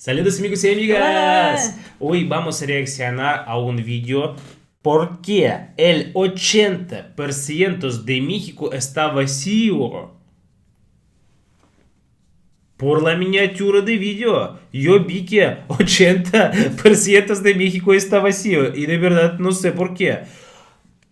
Saludos amigos y amigas. Hola. Hoy vamos a reaccionar a un vídeo por qué el 80% de México está vacío. Por la miniatura de vídeo, yo vi que 80% de México está vacío y de verdad no sé por qué.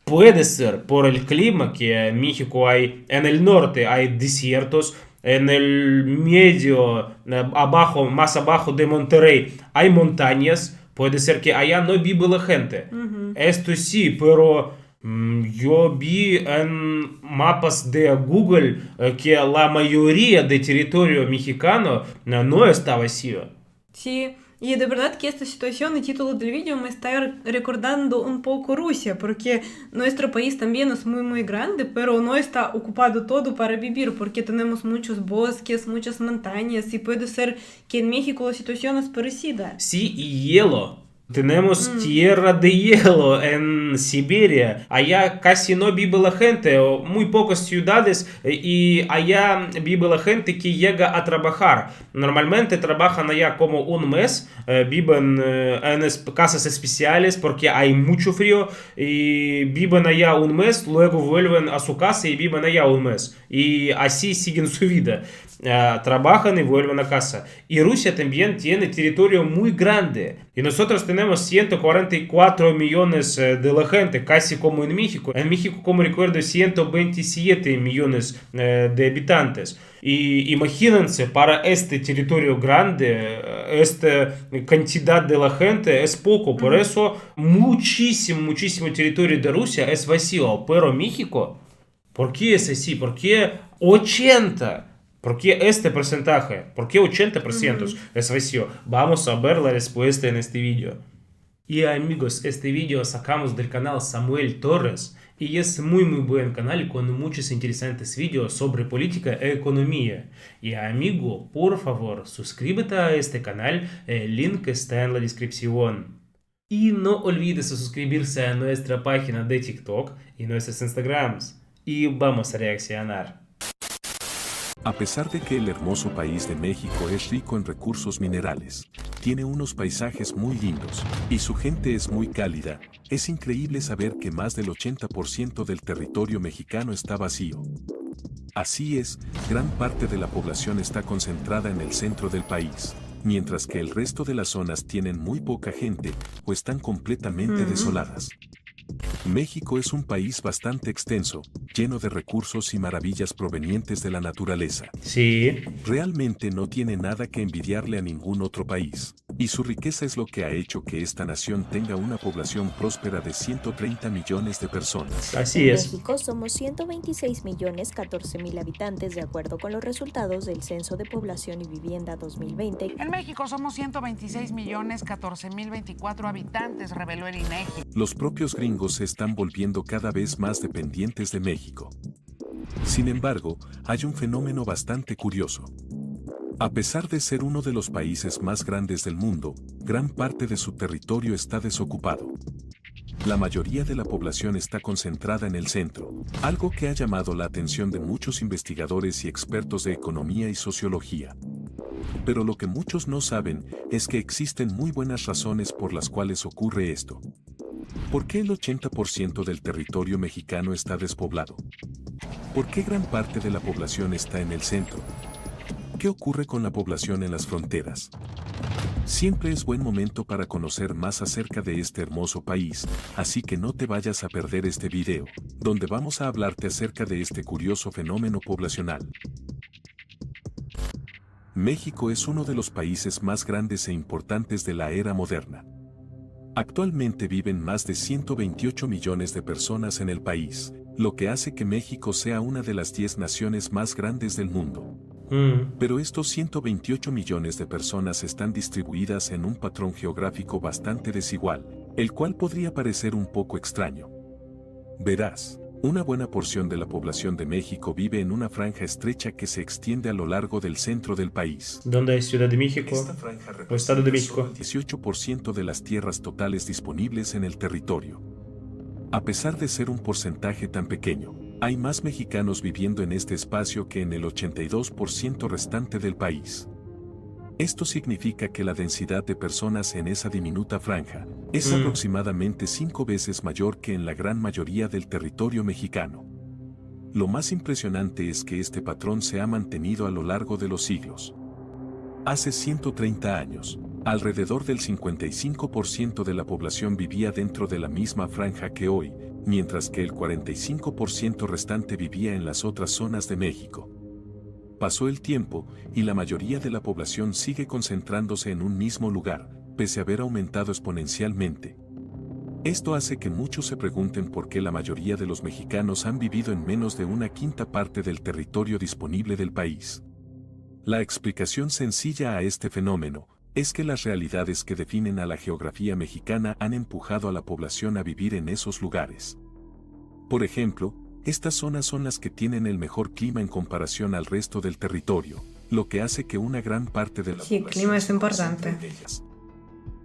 Puede ser por el clima que en México hay, en el norte hay desiertos, en el medio, abajo, más abajo de Monterrey hay montañas. Puede ser que allá no vive la gente. Esto sí, pero yo vi en mapas de Google que la mayoría de territorio mexicano no está vacío. Sí, y de verdad que esta situación y título del vídeo me está recordando un poco Rusia, porque nuestro país también es muy grande, pero no está ocupado todo para vivir, porque tenemos muchos bosques, muchas montañas, y puede ser que en México la situación es parecida. Sí, y hielo. Tenemos tierra de hielo en Siberia. Allá casi no vive la gente, o muy pocas ciudades, y allá vive la gente que llega a trabajar. Normalmente trabajan allá como un mes, viven en casas especiales porque hay mucho frío, y viven allá un mes, luego vuelven a su casa y viven allá un mes. Y así siguen su vida. Trabajan y vuelven a casa. Y Rusia también tiene territorio muy grande. Y nosotros tenemos 144 millones de la gente, casi como en México. En México, como recuerdo, 127 millones de habitantes. Y imagínense, para este territorio grande, esta cantidad de la gente es poco. Por eso muchísimo territorio de Rusia es vacío. Pero México, ¿por qué es así? ¿Por qué 80? ¿Por qué este porcentaje? ¿Por qué 80% es vacío? Vamos a ver la respuesta en este vídeo. Y amigos, este vídeo sacamos del canal Samuel Torres y es muy buen canal con muchos interesantes vídeos sobre política e economía. Y amigo, por favor, suscríbete a este canal, el link está en la descripción. Y no olvides suscribirse a nuestra página de TikTok y nuestros Instagrams. Y vamos a reaccionar. A pesar de que el hermoso país de México es rico en recursos minerales, tiene unos paisajes muy lindos, y su gente es muy cálida, es increíble saber que más del 80% del territorio mexicano está vacío. Así es, gran parte de la población está concentrada en el centro del país, mientras que el resto de las zonas tienen muy poca gente o están completamente desoladas. México es un país bastante extenso, lleno de recursos y maravillas provenientes de la naturaleza. Sí. Realmente no tiene nada que envidiarle a ningún otro país, y su riqueza es lo que ha hecho que esta nación tenga una población próspera de 130 millones de personas. Así En es. México somos 126.014.000 habitantes de acuerdo con los resultados del Censo de Población y Vivienda 2020. En México somos 126.014.024 habitantes, reveló el INEGI. Los propios gringos se están volviendo cada vez más dependientes de México. Sin embargo, hay un fenómeno bastante curioso. A pesar de ser uno de los países más grandes del mundo, gran parte de su territorio está desocupado. La mayoría de la población está concentrada en el centro, algo que ha llamado la atención de muchos investigadores y expertos de economía y sociología. Pero lo que muchos no saben es que existen muy buenas razones por las cuales ocurre esto. ¿Por qué el 80% del territorio mexicano está despoblado? ¿Por qué gran parte de la población está en el centro? ¿Qué ocurre con la población en las fronteras? Siempre es buen momento para conocer más acerca de este hermoso país, así que no te vayas a perder este video, donde vamos a hablarte acerca de este curioso fenómeno poblacional. México es uno de los países más grandes e importantes de la era moderna. Actualmente viven más de 128 millones de personas en el país, lo que hace que México sea una de las 10 naciones más grandes del mundo. Pero estos 128 millones de personas están distribuidas en un patrón geográfico bastante desigual, el cual podría parecer un poco extraño. Verás, una buena porción de la población de México vive en una franja estrecha que se extiende a lo largo del centro del país. ¿Dónde es Ciudad de México? Esta franja ¿O Estado de México? representa solo el 18% de las tierras totales disponibles en el territorio. A pesar de ser un porcentaje tan pequeño, hay más mexicanos viviendo en este espacio que en el 82% restante del país. Esto significa que la densidad de personas en esa diminuta franja es aproximadamente 5 veces mayor que en la gran mayoría del territorio mexicano. Lo más impresionante es que este patrón se ha mantenido a lo largo de los siglos. Hace 130 años, alrededor del 55% de la población vivía dentro de la misma franja que hoy, mientras que el 45% restante vivía en las otras zonas de México. Pasó el tiempo, y la mayoría de la población sigue concentrándose en un mismo lugar, pese a haber aumentado exponencialmente. Esto hace que muchos se pregunten por qué la mayoría de los mexicanos han vivido en menos de una quinta parte del territorio disponible del país. La explicación sencilla a este fenómeno es que las realidades que definen a la geografía mexicana han empujado a la población a vivir en esos lugares. Por ejemplo, estas zonas son las que tienen el mejor clima en comparación al resto del territorio, lo que hace que una gran parte de la Sí, el población clima es se importante. concentre en ellas.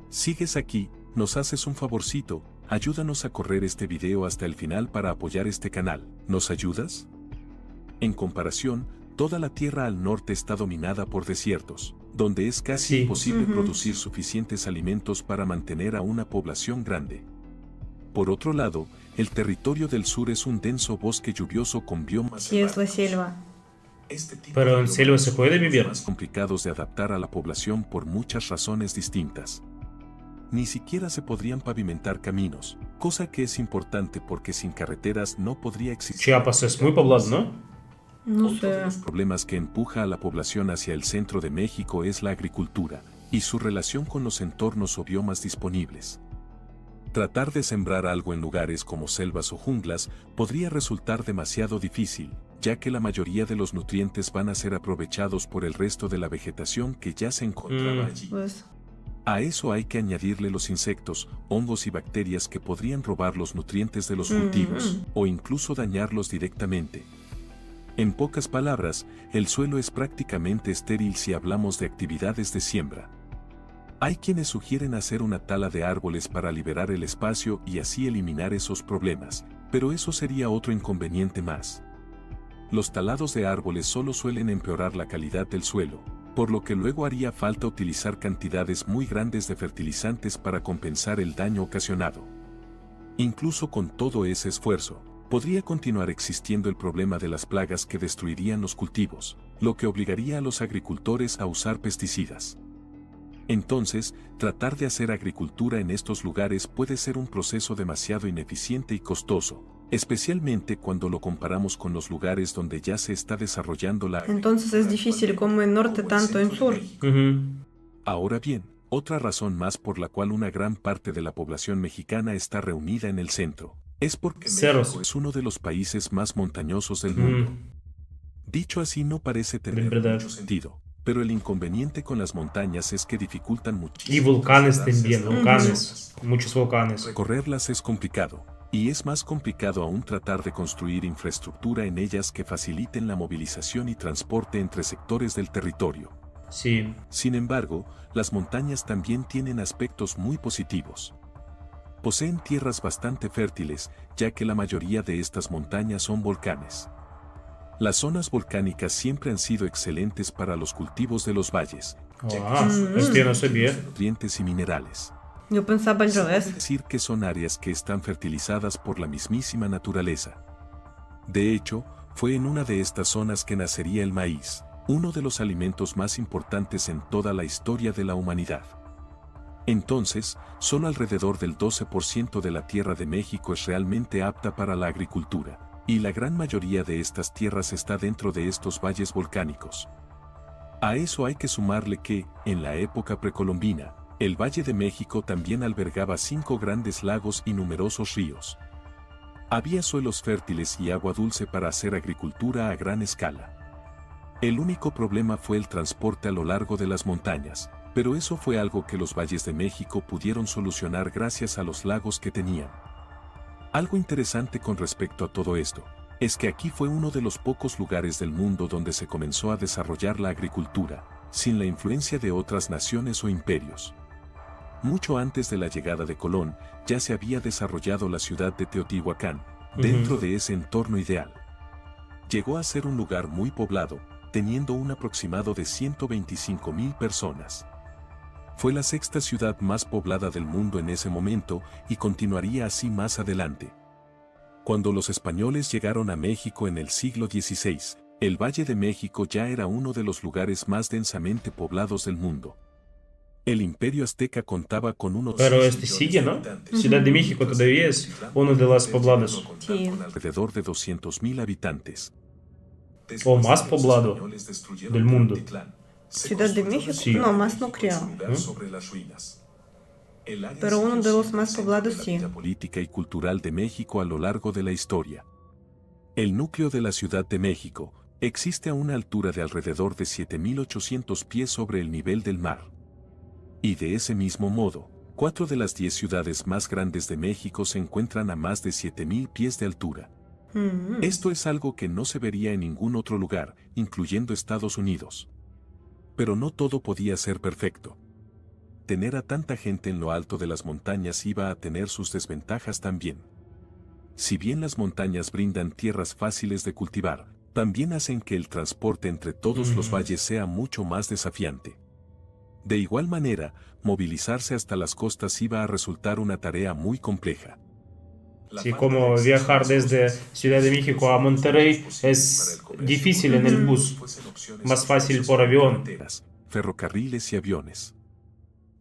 Sigues aquí, nos haces un favorcito, ayúdanos a correr este video hasta el final para apoyar este canal, ¿nos ayudas? En comparación, toda la tierra al norte está dominada por desiertos, donde es casi imposible producir suficientes alimentos para mantener a una población grande. Por otro lado, el territorio del sur es un denso bosque lluvioso con biomas Sí, es la selváticos. selva. Este tipo Pero de en selva se puede biomas son vivir. más complicados de adaptar a la población por muchas razones distintas. Ni siquiera se podrían pavimentar caminos, cosa que es importante porque sin carreteras no podría existir. Chiapas es muy poblado, ¿no? No Otro de sé. los problemas que empuja a la población hacia el centro de México es la agricultura y su relación con los entornos o biomas disponibles. Tratar de sembrar algo en lugares como selvas o junglas podría resultar demasiado difícil, ya que la mayoría de los nutrientes van a ser aprovechados por el resto de la vegetación que ya se encontraba allí. Pues, A eso hay que añadirle los insectos, hongos y bacterias que podrían robar los nutrientes de los cultivos o incluso dañarlos directamente. En pocas palabras, el suelo es prácticamente estéril si hablamos de actividades de siembra. Hay quienes sugieren hacer una tala de árboles para liberar el espacio y así eliminar esos problemas, pero eso sería otro inconveniente más. Los talados de árboles solo suelen empeorar la calidad del suelo, por lo que luego haría falta utilizar cantidades muy grandes de fertilizantes para compensar el daño ocasionado. Incluso con todo ese esfuerzo, podría continuar existiendo el problema de las plagas que destruirían los cultivos, lo que obligaría a los agricultores a usar pesticidas. Entonces, tratar de hacer agricultura en estos lugares puede ser un proceso demasiado ineficiente y costoso, especialmente cuando lo comparamos con los lugares donde ya se está desarrollando la agricultura. entonces es difícil como en norte como el tanto en centro de sur. México. Ahora bien, otra razón más por la cual una gran parte de la población mexicana está reunida en el centro, es porque Cerros. México es uno de los países más montañosos del mundo. Dicho así no parece tener verdad. mucho sentido, pero el inconveniente con las montañas es que dificultan Y muchísimo. volcanes también, trasladarse hasta volcanes. Muchos volcanes. Recorrerlas es complicado, y es más complicado aún tratar de construir infraestructura en ellas que faciliten la movilización y transporte entre sectores del territorio. Sí. Sin embargo, las montañas también tienen aspectos muy positivos. Poseen tierras bastante fértiles, ya que la mayoría de estas montañas son volcanes. Las zonas volcánicas siempre han sido excelentes para los cultivos de los valles, Ah, esto yo no sabía. nutrientes y minerales. Yo pensaba al Se puede revés. decir que son áreas que están fertilizadas por la mismísima naturaleza. De hecho, fue en una de estas zonas que nacería el maíz, uno de los alimentos más importantes en toda la historia de la humanidad. Entonces, solo alrededor del 12% de la tierra de México es realmente apta para la agricultura, y la gran mayoría de estas tierras está dentro de estos valles volcánicos. A eso hay que sumarle que, en la época precolombina, el Valle de México también albergaba 5 grandes lagos y numerosos ríos. Había suelos fértiles y agua dulce para hacer agricultura a gran escala. El único problema fue el transporte a lo largo de las montañas, pero eso fue algo que los valles de México pudieron solucionar gracias a los lagos que tenían. Algo interesante con respecto a todo esto, es que aquí fue uno de los pocos lugares del mundo donde se comenzó a desarrollar la agricultura, sin la influencia de otras naciones o imperios. Mucho antes de la llegada de Colón, ya se había desarrollado la ciudad de Teotihuacán, dentro de ese entorno ideal. Llegó a ser un lugar muy poblado, teniendo un aproximado de 125,000 personas. Fue la sexta ciudad más poblada del mundo en ese momento y continuaría así más adelante. Cuando los españoles llegaron a México en el siglo XVI, el Valle de México ya era uno de los lugares más densamente poblados del mundo. El Imperio Azteca contaba con unos Pero 6 este millones sigue, de ¿no? habitantes. Ciudad de México todavía es uno de los poblados. Sí. Con alrededor de 200,000 habitantes. O más poblado del mundo. Ciudad de México, Sí. no, más no creo. Pero uno de los más poblados sí. La política y cultural de México a lo largo de la historia. El núcleo de la Ciudad de México existe a una altura de alrededor de 7,800 pies sobre el nivel del mar. Y de ese mismo modo, 4 de las 10 ciudades más grandes de México se encuentran a más de 7,000 pies de altura. Esto es algo que no se vería en ningún otro lugar, incluyendo Estados Unidos. Pero no todo podía ser perfecto. Tener a tanta gente en lo alto de las montañas iba a tener sus desventajas también. Si bien las montañas brindan tierras fáciles de cultivar, también hacen que el transporte entre todos los valles sea mucho más desafiante. De igual manera, movilizarse hasta las costas iba a resultar una tarea muy compleja. Sí, como viajar desde Ciudad de México a Monterrey es difícil en el bus, más fácil por avión. Ferrocarriles y aviones.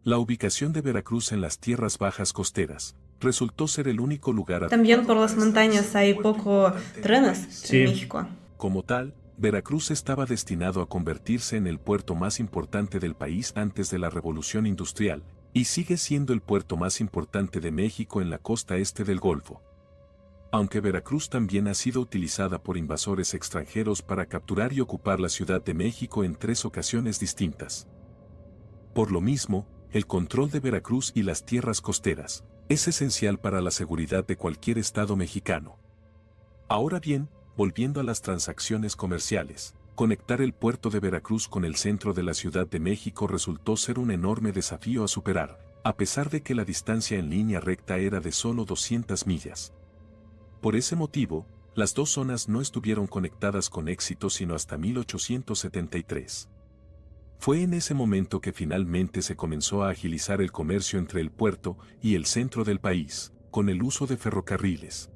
La ubicación de Veracruz en las tierras bajas costeras resultó ser el único lugar También por las montañas hay poco trenes Sí. en México. Como tal, Veracruz estaba destinado a convertirse en el puerto más importante del país antes de la Revolución Industrial, y sigue siendo el puerto más importante de México en la costa este del Golfo. Aunque Veracruz también ha sido utilizada por invasores extranjeros para capturar y ocupar la Ciudad de México en 3 ocasiones distintas. Por lo mismo, el control de Veracruz y las tierras costeras es esencial para la seguridad de cualquier estado mexicano. Ahora bien, volviendo a las transacciones comerciales, conectar el puerto de Veracruz con el centro de la Ciudad de México resultó ser un enorme desafío a superar, a pesar de que la distancia en línea recta era de solo 200 millas. Por ese motivo, las dos zonas no estuvieron conectadas con éxito sino hasta 1873. Fue en ese momento que finalmente se comenzó a agilizar el comercio entre el puerto y el centro del país, con el uso de ferrocarriles.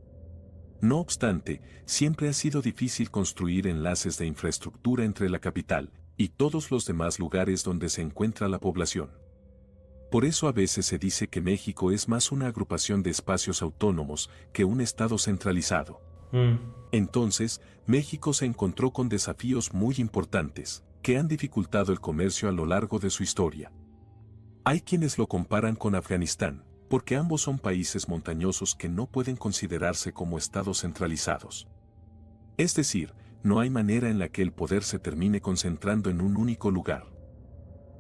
No obstante, siempre ha sido difícil construir enlaces de infraestructura entre la capital y todos los demás lugares donde se encuentra la población. Por eso a veces se dice que México es más una agrupación de espacios autónomos que un estado centralizado. Entonces, México se encontró con desafíos muy importantes, que han dificultado el comercio a lo largo de su historia. Hay quienes lo comparan con Afganistán, porque ambos son países montañosos que no pueden considerarse como estados centralizados. Es decir, no hay manera en la que el poder se termine concentrando en un único lugar.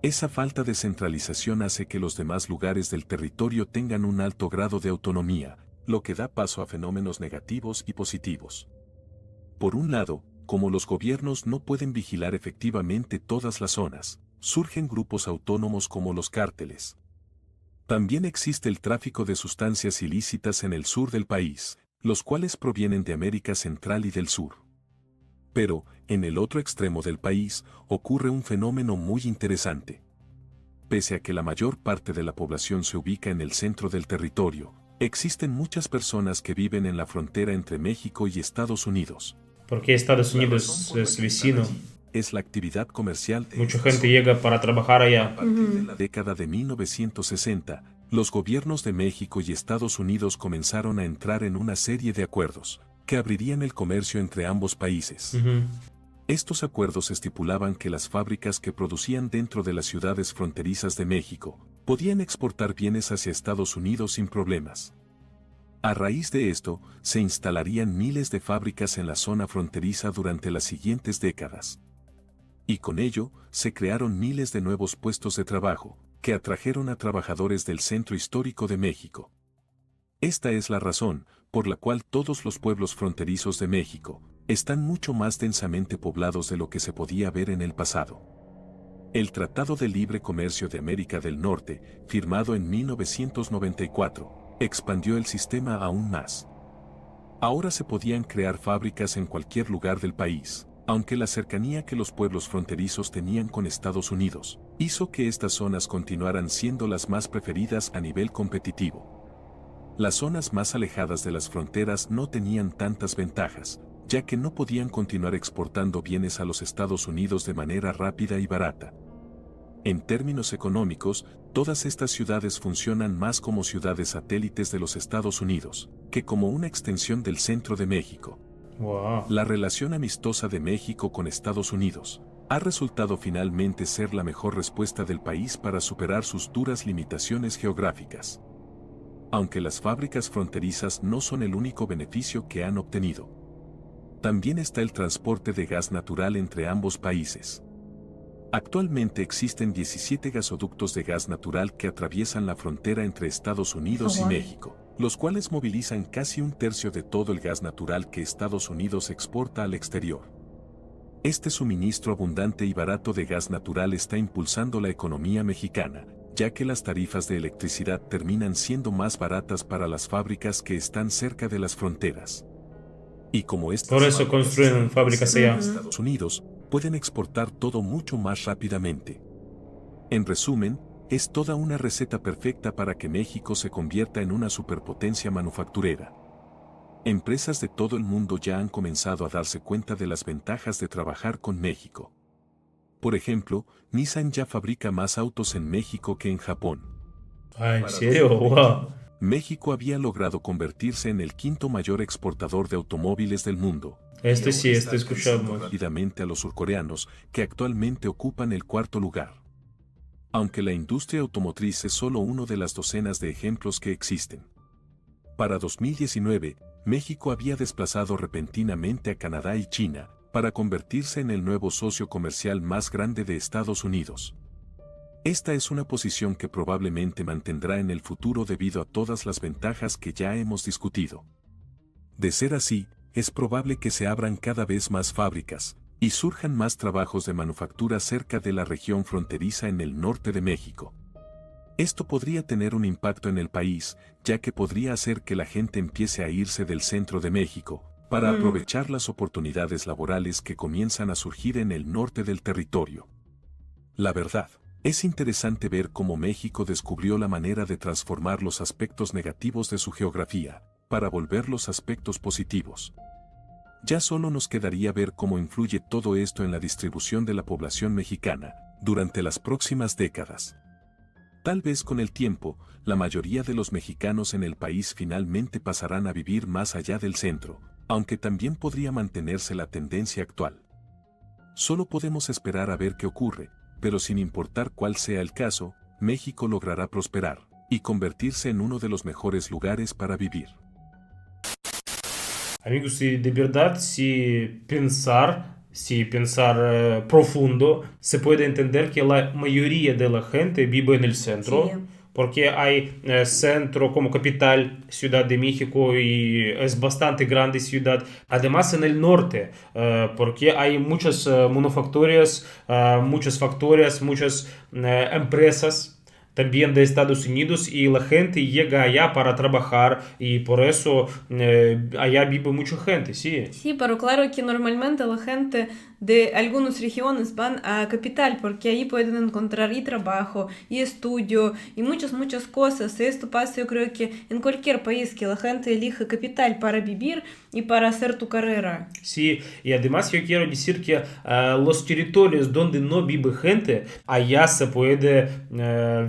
Esa falta de centralización hace que los demás lugares del territorio tengan un alto grado de autonomía, lo que da paso a fenómenos negativos y positivos. Por un lado, como los gobiernos no pueden vigilar efectivamente todas las zonas, surgen grupos autónomos como los cárteles. También existe el tráfico de sustancias ilícitas en el sur del país, los cuales provienen de América Central y del Sur. Pero, en el otro extremo del país, ocurre un fenómeno muy interesante. Pese a que la mayor parte de la población se ubica en el centro del territorio, existen muchas personas que viven en la frontera entre México y Estados Unidos. Porque Estados Unidos es vecino. Es la actividad comercial de Mucha esta gente zona. llega para trabajar allá. A partir de la década de 1960, los gobiernos de México y Estados Unidos comenzaron a entrar en una serie de acuerdos que abrirían el comercio entre ambos países. Estos acuerdos estipulaban que las fábricas que producían dentro de las ciudades fronterizas de México podían exportar bienes hacia Estados Unidos sin problemas. A raíz de esto, se instalarían miles de fábricas en la zona fronteriza durante las siguientes décadas. Y con ello, se crearon miles de nuevos puestos de trabajo, que atrajeron a trabajadores del centro histórico de México. Esta es la razón por la cual todos los pueblos fronterizos de México están mucho más densamente poblados de lo que se podía ver en el pasado. El Tratado de Libre Comercio de América del Norte, firmado en 1994, expandió el sistema aún más. Ahora se podían crear fábricas en cualquier lugar del país, Aunque la cercanía que los pueblos fronterizos tenían con Estados Unidos hizo que estas zonas continuaran siendo las más preferidas a nivel competitivo. Las zonas más alejadas de las fronteras no tenían tantas ventajas, ya que no podían continuar exportando bienes a los Estados Unidos de manera rápida y barata. En términos económicos, todas estas ciudades funcionan más como ciudades satélites de los Estados Unidos, que como una extensión del centro de México. Wow. La relación amistosa de México con Estados Unidos ha resultado finalmente ser la mejor respuesta del país para superar sus duras limitaciones geográficas. Aunque las fábricas fronterizas no son el único beneficio que han obtenido. También está el transporte de gas natural entre ambos países. Actualmente existen 17 gasoductos de gas natural que atraviesan la frontera entre Estados Unidos y México, los cuales movilizan casi un tercio de todo el gas natural que Estados Unidos exporta al exterior. Este suministro abundante y barato de gas natural está impulsando la economía mexicana, ya que las tarifas de electricidad terminan siendo más baratas para las fábricas que están cerca de las fronteras. Y como estas Por eso construyen fábricas allá. Estados Unidos pueden exportar todo mucho más rápidamente. En resumen, es toda una receta perfecta para que México se convierta en una superpotencia manufacturera. Empresas de todo el mundo ya han comenzado a darse cuenta de las ventajas de trabajar con México. Por ejemplo, Nissan ya fabrica más autos en México que en Japón. Ah, ¿en serio? Wow. México había logrado convertirse en el quinto mayor exportador de automóviles del mundo. Este sí, este escuchamos. Rápidamente a los surcoreanos, que actualmente ocupan el cuarto lugar. Aunque la industria automotriz es solo uno de las docenas de ejemplos que existen. Para 2019, México había desplazado repentinamente a Canadá y China, para convertirse en el nuevo socio comercial más grande de Estados Unidos. Esta es una posición que probablemente mantendrá en el futuro debido a todas las ventajas que ya hemos discutido. De ser así, es probable que se abran cada vez más fábricas, y surjan más trabajos de manufactura cerca de la región fronteriza en el norte de México. Esto podría tener un impacto en el país, ya que podría hacer que la gente empiece a irse del centro de México, para aprovechar las oportunidades laborales que comienzan a surgir en el norte del territorio. La verdad, es interesante ver cómo México descubrió la manera de transformar los aspectos negativos de su geografía, para volver los aspectos positivos. Ya solo nos quedaría ver cómo influye todo esto en la distribución de la población mexicana, durante las próximas décadas. Tal vez con el tiempo, la mayoría de los mexicanos en el país finalmente pasarán a vivir más allá del centro, aunque también podría mantenerse la tendencia actual. Solo podemos esperar a ver qué ocurre, pero sin importar cuál sea el caso, México logrará prosperar y convertirse en uno de los mejores lugares para vivir. Amigos, y de verdad, si pensar profundo, se puede entender que la mayoría de la gente vive en el centro. Sí. Porque hay centro como capital, Ciudad de México, y es bastante grande ciudad. Además en el norte, porque hay muchas manufacturas, muchas factorías, muchas empresas también de Estados Unidos, y la gente llega allá para trabajar, y por eso allá vive mucha gente, sí. Sí, pero claro que normalmente la gente de algunas regiones van a capital porque ahí pueden encontrar y trabajo, y estudio, y muchas cosas. Y esto pasa, yo creo que en cualquier país, que la gente elige capital para vivir y para hacer tu carrera. Sí, y además yo quiero decir que los territorios donde no vive gente, allá se puede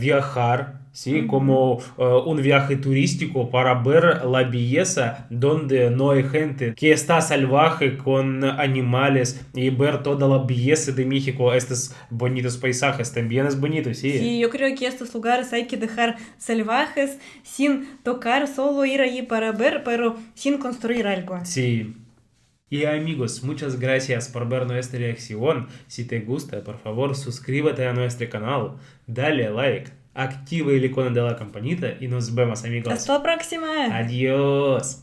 viajar, ¿sí? Como un viaje turístico para ver la belleza donde no hay gente, que está salvaje con animales, y ver toda la belleza de México, estos bonitos paisajes, también es bonito, sí. Sí, yo creo que estos lugares hay que dejar salvajes, sin tocar, solo ir allí para ver, pero sin construir algo. Sí. Y amigos, muchas gracias por ver nuestra reacción. Si te gusta, por favor, suscríbete a nuestro canal, dale like, activa el icono de la campanita y nos vemos, amigos. Hasta la próxima. Adiós.